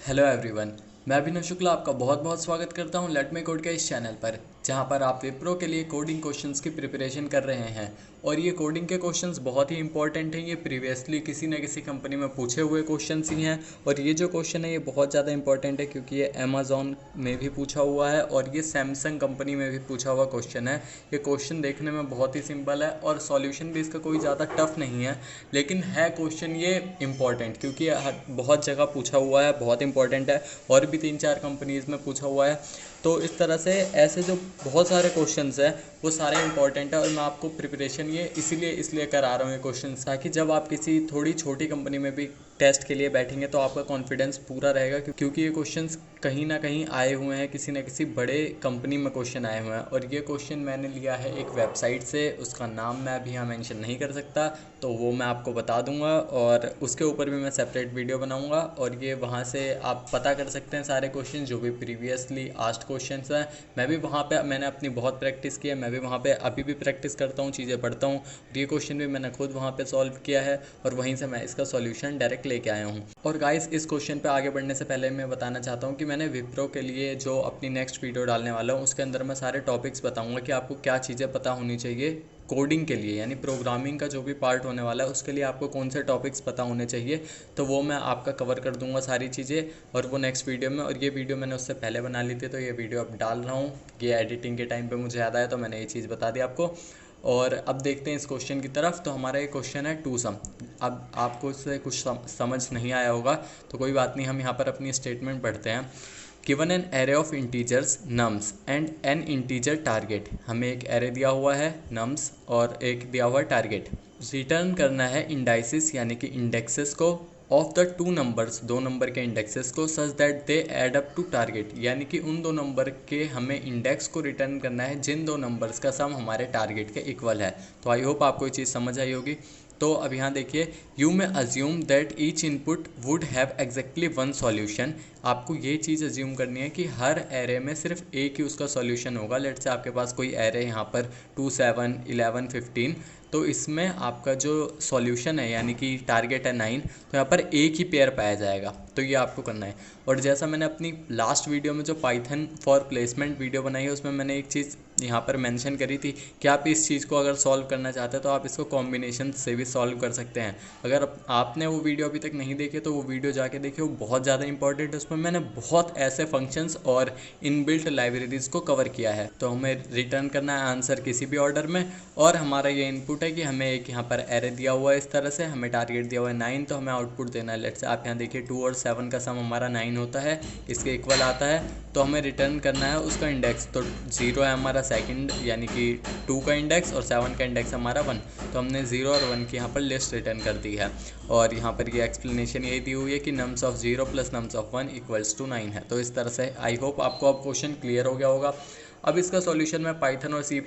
Hello everyone, मैं अभिनव शुक्ला आपका बहुत बहुत स्वागत करता हूं लेट मी कोड के इस चैनल पर, जहां पर आप विप्रो के लिए कोडिंग क्वेश्चंस की प्रिपरेशन कर रहे हैं। और ये कोडिंग के क्वेश्चंस बहुत ही इंपॉर्टेंट हैं। ये प्रीवियसली किसी न किसी कंपनी में पूछे हुए क्वेश्चंस ही हैं। और ये जो क्वेश्चन है ये बहुत ज़्यादा इंपॉर्टेंट है क्योंकि ये अमेज़ॉन में भी पूछा हुआ है और ये सैमसंग कंपनी में भी पूछा हुआ क्वेश्चन है। ये क्वेश्चन देखने में बहुत ही सिंपल है और सॉल्यूशन भी इसका कोई ज़्यादा टफ नहीं है, लेकिन है क्वेश्चन ये इंपॉर्टेंट क्योंकि बहुत जगह पूछा हुआ है, बहुत इंपॉर्टेंट है और भी 3-4 कंपनीज़ में पूछा हुआ है। तो इस तरह से ऐसे जो बहुत सारे क्वेश्चंस हैं वो सारे इंपॉर्टेंट है और मैं आपको प्रिपरेशन ये इसलिए करा रहा हूँ ये क्वेश्चंस, ताकि जब आप किसी थोड़ी छोटी कंपनी में भी टेस्ट के लिए बैठेंगे तो आपका कॉन्फिडेंस पूरा रहेगा, क्योंकि ये क्वेश्चंस कहीं ना कहीं आए हुए हैं, किसी न किसी बड़े कंपनी में क्वेश्चन आए हुए हैं। और ये क्वेश्चन मैंने लिया है एक वेबसाइट से, उसका नाम मैं अभी यहाँ मेंशन नहीं कर सकता, तो वो मैं आपको बता दूंगा और उसके ऊपर भी मैं सेपरेट वीडियो बनाऊंगा। और ये वहाँ से आप पता कर सकते हैं सारे क्वेश्चन जो भी प्रीवियसली आस्क्ड क्वेश्चंस हैं। मैं भी वहाँ पे मैंने अपनी बहुत प्रैक्टिस की है, मैं भी वहाँ पे अभी भी प्रैक्टिस करता हूँ, चीज़ें पढ़ता हूँ। और ये क्वेश्चन भी मैंने खुद वहाँ पे सॉल्व किया है और वहीं से मैं इसका सॉल्यूशन डायरेक्ट लेके आया हूँ। और गाइस, इस क्वेश्चन पे आगे बढ़ने से पहले मैं बताना चाहता हूँ कि मैंने विप्रो के लिए जो अपनी नेक्स्ट वीडियो डालने वाला हूँ उसके अंदर मैं सारे टॉपिक्स बताऊँगा कि आपको क्या चीज़ें पता होनी चाहिए कोडिंग के लिए, यानी प्रोग्रामिंग का जो भी पार्ट होने वाला है उसके लिए आपको कौन से टॉपिक्स पता होने चाहिए। तो वो मैं आपका कवर कर दूंगा सारी चीज़ें, और वो नेक्स्ट वीडियो में। और ये वीडियो मैंने उससे पहले बना ली थी तो ये वीडियो अब डाल रहा हूँ। ये एडिटिंग के टाइम पे मुझे याद आया तो मैंने ये चीज़ बता दी आपको। और अब देखते हैं इस क्वेश्चन की तरफ। तो हमारा ये क्वेश्चन है टू सम। अब आपको इससे कुछ समझ नहीं आया होगा तो कोई बात नहीं, हम यहाँ पर अपनी स्टेटमेंट पढ़ते हैं। Given an array of integers nums and N integer target. हमें एक एरे दिया हुआ है नम्स और एक दिया हुआ टारगेट। रिटर्न करना है इंडाइसिस यानी कि इंडेक्सेस को ऑफ द टू नंबर्स, दो नंबर के इंडेक्सेस को, such that they add up to target, यानी कि उन दो नंबर के हमें इंडेक्स को रिटर्न करना है जिन दो नंबर्स का सम हमारे टारगेट के इक्वल है। तो आई होप आपको ये चीज़ समझ आई होगी। तो अब यहाँ देखिए, यू में assume that each input would have exactly one solution. आपको ये चीज़ अज्यूम करनी है कि हर एरे में सिर्फ एक ही उसका सॉल्यूशन होगा। लेट से आपके पास कोई एरे यहाँ पर 2, 7, 11, 15, तो इसमें आपका जो सॉल्यूशन है यानी कि टारगेट है 9, तो यहाँ पर एक ही पेयर पाया जाएगा। तो ये आपको करना है। और जैसा मैंने अपनी लास्ट वीडियो में जो पाइथन फॉर प्लेसमेंट वीडियो बनाई है उसमें मैंने एक चीज़ यहाँ पर मेंशन करी थी कि आप इस चीज़ को अगर सॉल्व करना चाहते हैं तो आप इसको कॉम्बिनेशन से भी सॉल्व कर सकते हैं। अगर आपने वो वीडियो अभी तक नहीं देखी तो वो वीडियो जाके देखिए, वो बहुत ज़्यादा इंपॉर्टेंट है। उसमें मैंने बहुत ऐसे फंक्शंस और इनबिल्ट लाइब्रेरीज़ को कवर किया है। तो हमें रिटर्न करना है आंसर किसी भी ऑर्डर में, और हमारा ये इनपुट है कि हमें एक यहाँ पर एरे दिया हुआ है इस तरह से, हमें टारगेट दिया हुआ है 9, तो हमें आउटपुट देना है। लेट्स से आप यहाँ देखिए 2 और 7 का सम हमारा 9 होता है, इसके इक्वल आता है। तो हमें रिटर्न करना है उसका इंडेक्स। तो 0 है हमारा सेकंड यानी कि 2 का इंडेक्स, और 7 का इंडेक्स हमारा 1। तो हमने 0 और 1 की यहाँ पर लिस्ट रिटर्न कर दी है। और यहाँ पर ये एक्सप्लेनेशन यही दी हुई है कि nums of 0 plus nums of 1 equals to 9 है। तो इस तरह से आई होप आपको अब क्वेश्चन क्लियर हो गया होगा। अब इसका सॉल्यूशन मैं पाइथन और C++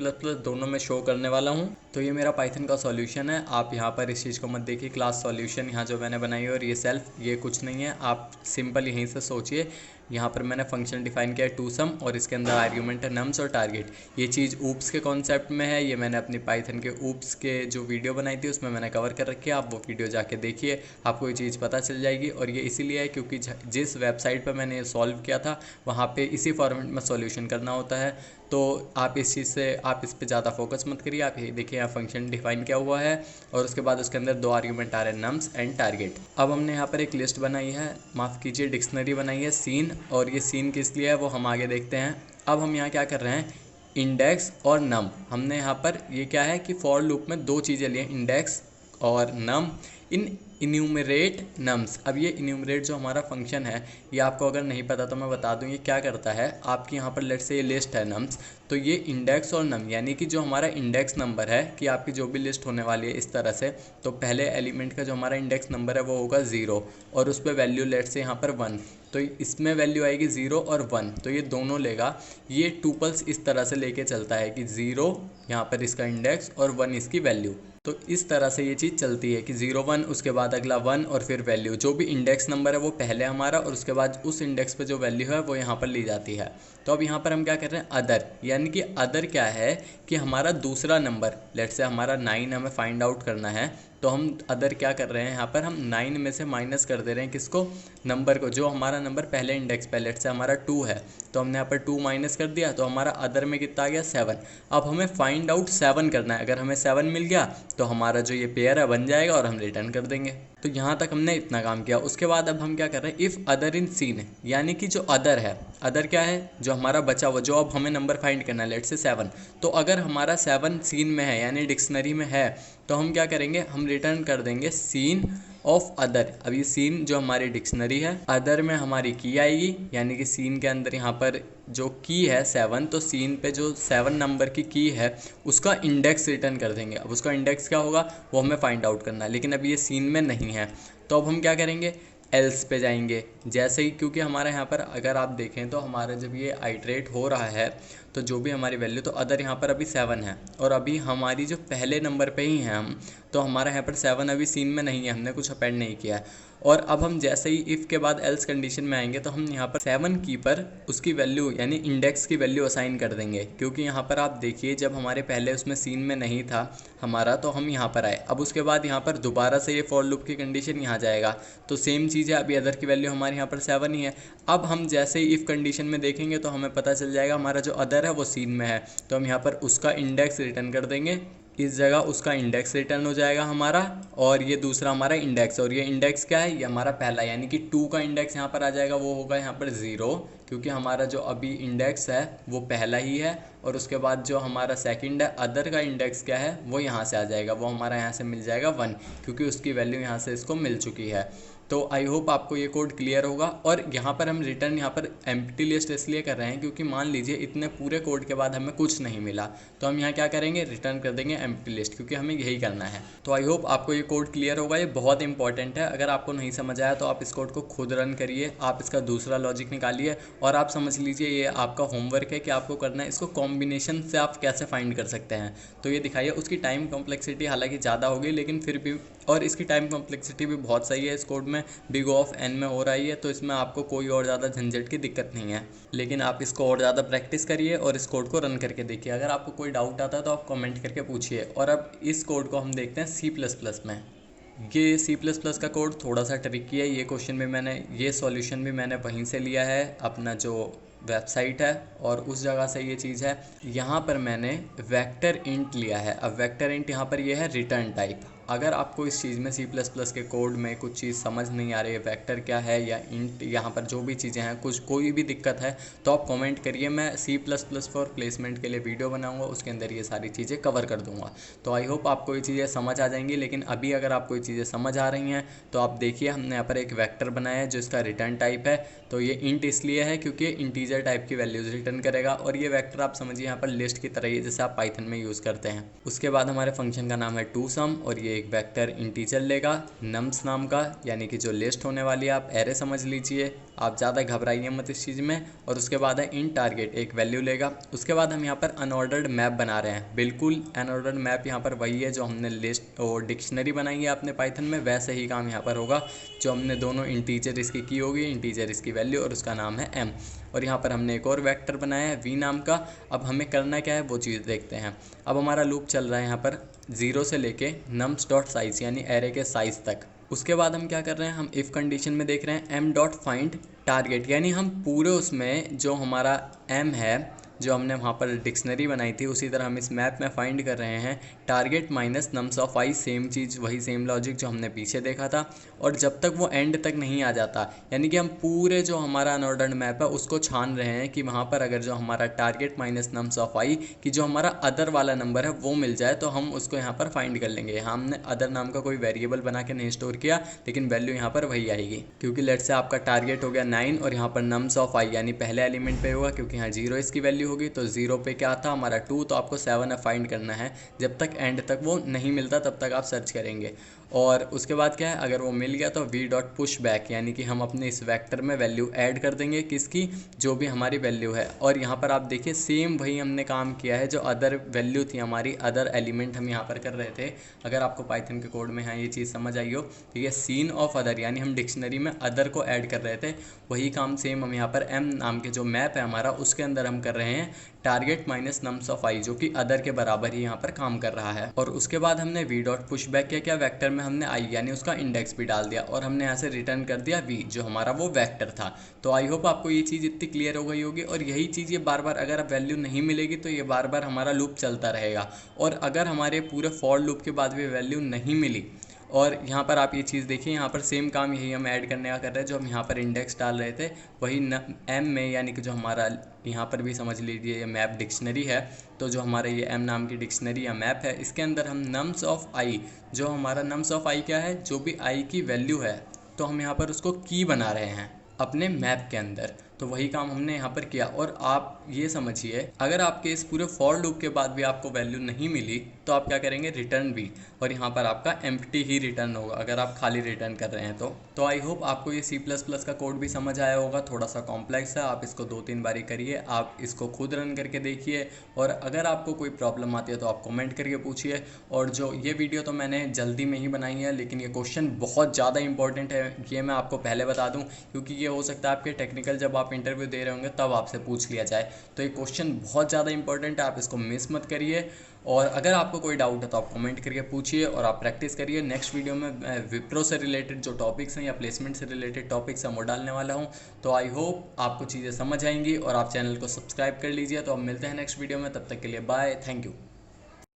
दोनों में शो करने वाला हूँ। तो ये मेरा पाइथन का सॉल्यूशन है। आप यहाँ पर इस चीज़ को मत देखिए, क्लास सॉल्यूशन यहाँ जो मैंने बनाई है और ये सेल्फ, ये कुछ नहीं है। आप सिंपल यहीं से सोचिए। यहाँ पर मैंने फंक्शन डिफाइन किया है टू सम, और इसके अंदर आर्ग्यूमेंट है नम्स और टारगेट। ये चीज़ ऊप्स के कॉन्सेप्ट में है। ये मैंने अपनी पाइथन के ऊप्स के जो वीडियो बनाई थी उसमें मैंने कवर कर रखी है। आप वो वीडियो जाके देखिए, आपको ये चीज़ पता चल जाएगी। और ये इसीलिए है क्योंकि जिस वेबसाइट पर मैंने सॉल्व किया था वहाँ पे इसी फॉर्मेट में सॉल्यूशन करना होता है। तो आप इस चीज़ से आप इस पे ज़्यादा फोकस मत करिए। आप ये देखिए यहाँ फंक्शन डिफाइन किया हुआ है और उसके बाद उसके अंदर 2 आर्ग्यूमेंट आ रहे हैं नम्स एंड टारगेट। अब हमने यहाँ पर एक लिस्ट बनाई है, माफ़ कीजिए डिक्शनरी बनाई है सीन, और ये सीन किस लिए है वो हम आगे देखते हैं। अब हम यहाँ क्या कर रहे हैं, इंडेक्स और नम। हमने यहाँ पर ये क्या है कि फॉर लूप में 2 चीज़ें ली हैं, इंडेक्स और नम इन इन्यूमरेट नम्स। अब ये इन्यूमरेट जो हमारा फंक्शन है, ये आपको अगर नहीं पता तो मैं बता दूं ये क्या करता है। आपकी यहाँ पर लेट से ये लिस्ट है नम्स, तो ये इंडेक्स और नम यानी कि जो हमारा इंडेक्स नंबर है कि आपकी जो भी लिस्ट होने वाली है इस तरह से, तो पहले एलिमेंट का जो हमारा इंडेक्स नंबर है वो होगा 0 और उस पर वैल्यू लेट से यहाँ पर 1। तो इसमें वैल्यू आएगी 0 और 1, तो ये दोनों लेगा। ये टूपल्स इस तरह से लेके चलता है कि 0 यहाँ पर इसका इंडेक्स और 1 इसकी वैल्यू। तो इस तरह से ये चीज़ चलती है कि 0 1 उसके बाद अगला 1 और फिर वैल्यू, जो भी इंडेक्स नंबर है वो पहले हमारा और उसके बाद उस इंडेक्स पे जो वैल्यू है वो यहाँ पर ली जाती है। तो अब यहाँ पर हम क्या कर रहे हैं, अदर, यानी कि अदर क्या है कि हमारा दूसरा नंबर, लेट से हमारा 9 हमें फाइंड आउट करना है, तो हम अदर क्या कर रहे हैं, यहाँ पर हम 9 में से माइनस कर दे रहे हैं किसको, नंबर को, जो हमारा नंबर पहले इंडेक्स पे, लेट से हमारा 2 है तो हमने यहाँ पर 2 माइनस कर दिया, तो हमारा अदर में कितना आ गया 7। अब हमें फाइंड आउट 7 करना है, अगर हमें 7 मिल गया तो हमारा जो ये पेयर है बन जाएगा और हम रिटर्न कर देंगे। तो यहाँ तक हमने इतना काम किया। उसके बाद अब हम क्या कर रहे हैं, इफ़ अदर इन सीन, यानी कि जो अदर है, अदर क्या है, जो हमारा बचा हुआ, जो अब हमें नंबर फाइंड करना है, लेट से 7, तो अगर हमारा 7 सीन में है यानी डिक्शनरी में है तो हम क्या करेंगे, हम रिटर्न कर देंगे सीन ऑफ अदर। अब ये सीन जो हमारी डिक्शनरी है, अदर में हमारी की आएगी, यानी कि सीन के अंदर यहाँ पर जो की है 7, तो सीन पे जो 7 नंबर की है उसका इंडेक्स रिटर्न कर देंगे। अब उसका इंडेक्स क्या होगा वो हमें फाइंड आउट करना है, लेकिन अब ये सीन में नहीं है तो अब हम क्या करेंगे, एल्स पे जाएंगे। जैसे ही, क्योंकि हमारे यहाँ पर अगर आप देखें तो हमारा जब ये आइट्रेट हो रहा है तो जो भी हमारी वैल्यू, तो अदर यहाँ पर अभी 7 है और अभी हमारी जो पहले नंबर पे ही हैं हम, तो हमारा यहाँ पर 7 अभी सीन में नहीं है, हमने कुछ अपेंड नहीं किया है। और अब हम जैसे ही इफ़ के बाद एल्स कंडीशन में आएंगे तो हम यहाँ पर 7 की पर उसकी वैल्यू यानी इंडेक्स की वैल्यू असाइन कर देंगे, क्योंकि यहाँ पर आप देखिए जब हमारे पहले उसमें सीन में नहीं था हमारा तो हम यहाँ पर आए। अब उसके बाद यहाँ पर दोबारा से ये फॉर लूप की कंडीशन यहाँ जाएगा, तो सेम चीज़ है, अभी अदर की वैल्यू हमारे यहाँ पर 7 ही है। अब हम जैसे ही इफ़ कंडीशन में देखेंगे तो हमें पता चल जाएगा हमारा जो अदर है वो सीन में है, तो हम यहाँ पर उसका इंडेक्स रिटर्न कर देंगे, इस जगह उसका इंडेक्स रिटर्न हो जाएगा हमारा, और ये दूसरा हमारा इंडेक्स, और ये इंडेक्स क्या है, ये हमारा पहला यानी कि 2 का इंडेक्स यहाँ पर आ जाएगा, वो होगा यहाँ पर 0, क्योंकि हमारा जो अभी इंडेक्स है वो पहला ही है। और उसके बाद जो हमारा सेकंड है अदर का इंडेक्स क्या है वो यहाँ से आ जाएगा, वो हमारा यहाँ से मिल जाएगा 1, क्योंकि उसकी वैल्यू यहाँ से इसको मिल चुकी है। तो आई होप आपको ये कोड क्लियर होगा। और यहाँ पर हम रिटर्न यहाँ पर एम्प्टी लिस्ट इसलिए कर रहे हैं क्योंकि मान लीजिए इतने पूरे कोड के बाद हमें कुछ नहीं मिला, तो हम यहाँ क्या करेंगे, रिटर्न कर देंगे एम्प्टी लिस्ट, क्योंकि हमें यही करना है। तो आई होप आपको ये कोड क्लियर होगा, ये बहुत इंपॉर्टेंट है। अगर आपको नहीं समझ आया तो आप इस कोड को खुद रन करिए, आप इसका दूसरा लॉजिक निकालिए और आप समझ लीजिए ये आपका होमवर्क है कि आपको करना है इसको कॉम्बिनेशन से आप कैसे फाइंड कर सकते हैं, तो ये दिखाइए। उसकी टाइम कॉम्प्लेक्सिटी हालांकि ज़्यादा होगी लेकिन फिर भी, और इसकी टाइम कॉम्प्लेक्सिटी भी बहुत सही है इस कोड में, बिग ऑफ n में हो रही है, तो इसमें आपको कोई और ज़्यादा झंझट की दिक्कत नहीं है। लेकिन आप इसको और ज़्यादा प्रैक्टिस करिए और इस कोड को रन करके देखिए। अगर आपको कोई डाउट आता है तो आप कमेंट करके पूछिए। और अब इस कोड को हम देखते हैं C++ में। ये C++ का कोड थोड़ा सा ट्रिकी है, ये क्वेश्चन भी मैंने, ये सॉल्यूशन भी मैंने वहीं से लिया है, अपना जो वेबसाइट है और उस जगह से ये चीज़ है। यहाँ पर मैंने वेक्टर इंट लिया है। अब वेक्टर इंट यहाँ पर ये है रिटर्न टाइप। अगर आपको इस चीज़ में C++ के कोड में कुछ चीज़ समझ नहीं आ रही है, वेक्टर क्या है या इंट, यहाँ पर जो भी चीज़ें हैं, कुछ कोई भी दिक्कत है तो आप कमेंट करिए, मैं C++ फॉर प्लेसमेंट के लिए वीडियो बनाऊंगा, उसके अंदर ये सारी चीज़ें कवर कर दूंगा। तो आई होप आपको ये चीज़ें समझ आ जाएंगी। लेकिन अभी अगर आपको ये चीज़ें समझ आ रही हैं तो आप देखिए, हमने यहाँ पर एक वेक्टर बनाया है जो इसका रिटर्न टाइप है। तो ये इंट इसलिए है क्योंकि इंटीजर टाइप की वैल्यूज़ रिटर्न करेगा, और ये वेक्टर आप समझिए यहाँ पर लिस्ट की तरह ही जैसे आप पाइथन में यूज़ करते हैं। उसके बाद हमारे फंक्शन का नाम है toSum, और ये एक वेक्टर इंटीजर लेगा नम्स नाम का, यानी कि जो लिस्ट होने वाली है, आप एरे समझ लीजिए, आप ज़्यादा घबराइए मत इस चीज़ में। और उसके बाद है इन टारगेट, एक वैल्यू लेगा। उसके बाद हम यहाँ पर अनऑर्डर्ड मैप बना रहे हैं। बिल्कुल अनऑर्डर्ड मैप यहाँ पर वही है जो हमने लिस्ट और डिक्शनरी बनाई है अपने पाइथन में, वैसे ही काम यहाँ पर होगा। जो हमने दोनों इंटीजर इसकी की होगी, इंटीजर इसकी वैल्यू, और उसका नाम है m। और यहाँ पर हमने एक और वेक्टर बनाया है v नाम का। अब हमें करना क्या है वो चीज़ देखते हैं। अब हमारा लूप चल रहा है यहाँ पर 0 से लेके nums.size यानी एरे के साइज़ तक। उसके बाद हम क्या कर रहे हैं, हम इफ़ कंडीशन में देख रहे हैं m.find टारगेट, यानी हम पूरे उसमें जो हमारा m है, जो हमने वहाँ पर डिक्शनरी बनाई थी, उसी तरह हम इस मैप में फाइंड कर रहे हैं target minus nums of i, same चीज़, वही सेम लॉजिक जो हमने पीछे देखा था। और जब तक वो एंड तक नहीं आ जाता, यानी कि हम पूरे जो हमारा अनऑर्डर्ड मैप है उसको छान रहे हैं कि वहाँ पर अगर जो हमारा target minus nums of i की जो हमारा अदर वाला नंबर है वो मिल जाए तो हम उसको यहाँ पर फाइंड कर लेंगे। यहाँ हमने अदर नाम का कोई वेरिएबल बना के नहीं स्टोर किया, लेकिन वैल्यू यहाँ पर वही आएगी, क्योंकि लेट से आपका टारगेट हो गया 9 और यहाँ पर नम्स ऑफ i यानी पहले एलिमेंट पे होगा, क्योंकि यहाँ 0 इसकी वैल्यू वैल्यू होगी। तो 0 पे क्या था हमारा 2, तो आपको 7 फाइंड करना है। जब तक एंड तक वो नहीं मिलता तब तक आप सर्च करेंगे। और उसके बाद क्या है, अगर वो मिल गया तो वी डॉट पुश बैक, यानी कि हम अपने इस वेक्टर में वैल्यू ऐड कर देंगे किसकी, जो भी हमारी वैल्यू है। और यहाँ पर आप देखिए सेम वही हमने काम किया है जो अदर वैल्यू थी हमारी, अदर एलिमेंट हम यहाँ पर कर रहे थे। अगर आपको पाइथन के कोड में है ये चीज़ समझ आई हो, ठीक है। सीन ऑफ अदर, यानी हम डिक्शनरी में अदर को ऐड कर रहे थे, वही काम सेम हम यहाँ पर एम नाम के जो मैप है हमारा उसके अंदर हम कर रहे हैं, टारगेट माइनस नम्स ऑफ आई, जो कि अदर के बराबर ही यहाँ पर काम कर रहा है। और उसके बाद हमने वी डॉट पुश बैक किया, क्या वेक्टर में हमने आई यानी उसका इंडेक्स भी डाल दिया, और हमने यहाँ से रिटर्न कर दिया वी, जो हमारा वो वेक्टर था। तो आई होप आपको ये चीज़ इतनी क्लियर हो गई होगी। और यही चीज़ ये बार बार, अगर अब वैल्यू नहीं मिलेगी तो ये बार बार हमारा लूप चलता रहेगा। और अगर हमारे पूरे फॉर लूप के बाद भी वैल्यू नहीं मिली, और यहाँ पर आप ये चीज़ देखिए, यहाँ पर सेम काम यही हम ऐड करने का कर रहे हैं, जो हम यहाँ पर इंडेक्स डाल रहे थे वही एम में, यानी कि जो हमारा यहाँ पर भी समझ लीजिए ये मैप डिक्शनरी है। तो जो हमारे ये एम नाम की डिक्शनरी या मैप है, इसके अंदर हम नम्स ऑफ आई, जो हमारा नम्स ऑफ आई क्या है, जो भी आई की वैल्यू है, तो हम यहाँ पर उसको की बना रहे हैं अपने मैप के अंदर। तो वही काम हमने यहाँ पर किया। और आप ये समझिए, अगर आपके इस पूरे फॉर लूप के बाद भी आपको वैल्यू नहीं मिली तो आप क्या करेंगे, रिटर्न भी, और यहाँ पर आपका एम्प्टी ही रिटर्न होगा अगर आप खाली रिटर्न कर रहे हैं तो आई होप आपको ये C++ का कोड भी समझ आया होगा। थोड़ा सा कॉम्प्लेक्स है, आप इसको 2-3 बारी करिए, आप इसको खुद रन करके देखिए। और अगर आपको कोई प्रॉब्लम आती है तो आप कमेंट करके पूछिए। और जो ये वीडियो तो मैंने जल्दी में ही बनाई है, लेकिन ये क्वेश्चन बहुत ज़्यादा इंपॉर्टेंट है, ये मैं आपको पहले बता दूँ, क्योंकि ये हो सकता है आपके टेक्निकल जब आप इंटरव्यू दे रहे होंगे तब आपसे पूछ लिया जाए। तो ये क्वेश्चन बहुत ज़्यादा इंपॉर्टेंट है, आप इसको मिस मत करिए। और अगर आपको कोई डाउट है तो आप कमेंट करके पूछिए और आप प्रैक्टिस करिए। नेक्स्ट वीडियो में विप्रो से रिलेटेड जो टॉपिक्स हैं या प्लेसमेंट से रिलेटेड टॉपिक्स हैं वो डालने वाला हूं। तो आई होप आपको चीज़ें समझ आएंगी और आप चैनल को सब्सक्राइब कर लीजिए। तो अब मिलते हैं नेक्स्ट वीडियो में, तब तक के लिए बाय, थैंक यू।